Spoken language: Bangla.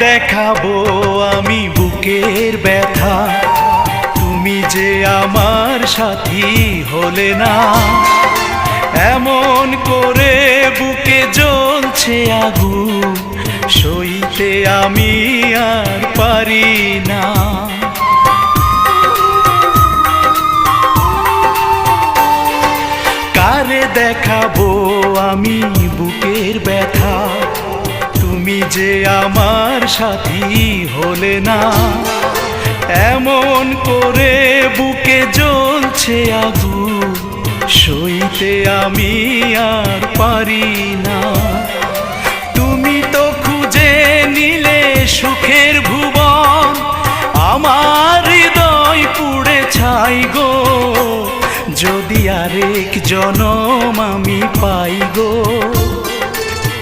দেখাবো আমি বুকের ব্যথা, তুমি যে আমার সাথী হলে না। এমন করে বুকে জ্বলছে আগুন, সইতে আমি আর পারি না। কারে দেখাবো আমি বুকের ব্যথা, তুমি যে আমার সাথী হলে না। এমন করে বুকে জ্বলছে আগুন, সইতে আমি আর পারি না। তুমি তো খুঁজে নিলে সুখের ভুবন, আমার হৃদয় পুড়ে ছাই গো। যদি আরেক জনম আমি পাই গো,